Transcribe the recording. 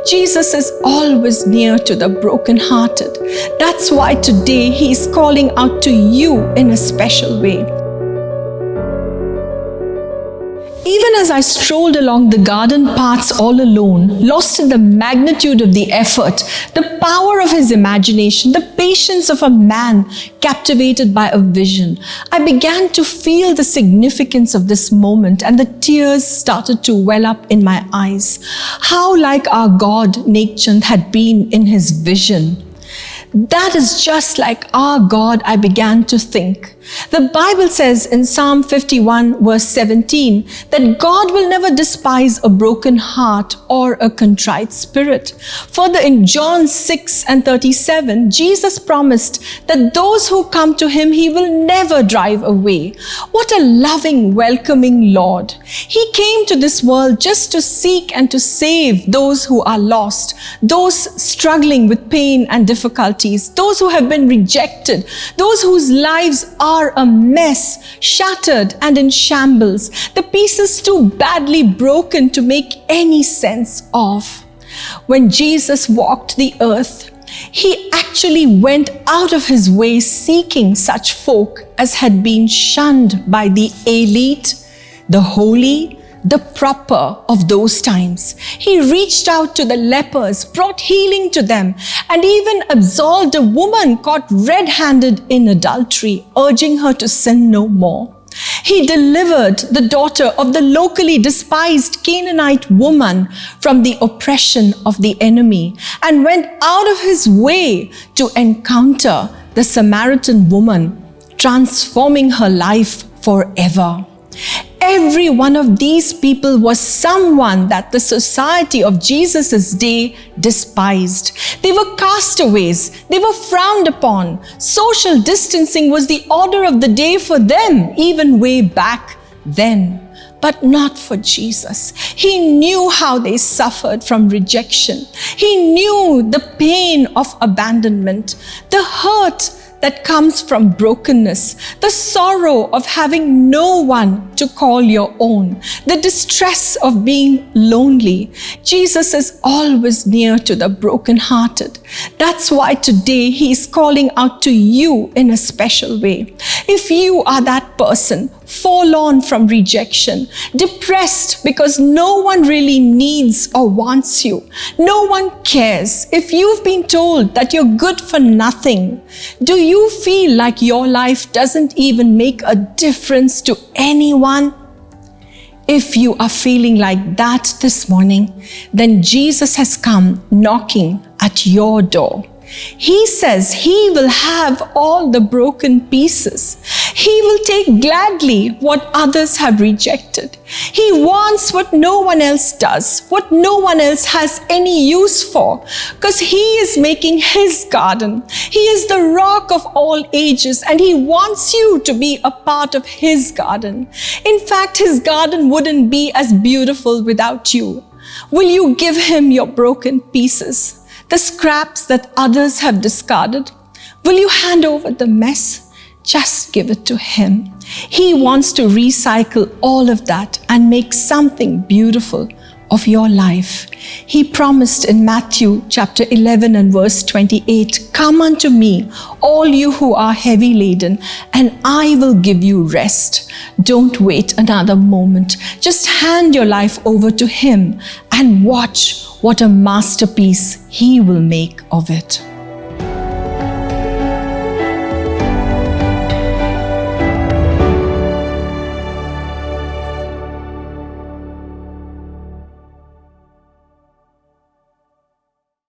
Jesus is always near to the brokenhearted. That's why today He is calling out to you in a special way. Even as I strolled along the garden paths all alone, lost in the magnitude of the effort, the power of His imagination, the patience of a man captivated by a vision, I began to feel the significance of this moment, and the tears started to well up in my eyes. How like our God Nekchand had been in his vision. That is just like our God, I began to think. The Bible says in Psalm 51 verse 17 that God will never despise a broken heart or a contrite spirit. Further, in John 6 and 37, Jesus promised that those who come to Him, He will never drive away. What a loving, welcoming Lord. He came to this world just to seek and to save those who are lost, those struggling with pain and difficulties, those who have been rejected, those whose lives are a mess, shattered and in shambles, the pieces too badly broken to make any sense of. When Jesus walked the earth, He actually went out of His way seeking such folk as had been shunned by the elite, the holy, the proper of those times. He reached out to the lepers, brought healing to them, and even absolved a woman caught red-handed in adultery, urging her to sin no more. He delivered the daughter of the locally despised Canaanite woman from the oppression of the enemy and went out of His way to encounter the Samaritan woman, transforming her life forever. Every one of these people was someone that the society of Jesus' day despised. They were castaways. They were frowned upon. Social distancing was the order of the day for them, even way back then. But not for Jesus. He knew how they suffered from rejection. He knew the pain of abandonment, the hurt that comes from brokenness, the sorrow of having no one to call your own, the distress of being lonely. Jesus is always near to the brokenhearted. That's why today He is calling out to you in a special way. If you are that person, forlorn from rejection, depressed because no one really needs or wants you, no one cares, if you've been told that you're good for nothing, do you feel like your life doesn't even make a difference to anyone? If you are feeling like that this morning, then Jesus has come knocking at your door. He says He will have all the broken pieces. He will take gladly what others have rejected. He wants what no one else does, what no one else has any use for, because He is making His garden. He is the rock of all ages, and He wants you to be a part of His garden. In fact, His garden wouldn't be as beautiful without you. Will you give Him your broken pieces? The scraps that others have discarded? Will you hand over the mess? Just give it to Him. He wants to recycle all of that and make something beautiful of your life. He promised in Matthew chapter 11 and verse 28, "Come unto me, all you who are heavy laden, and I will give you rest." Don't wait another moment. Just hand your life over to Him and watch what a masterpiece He will make of it.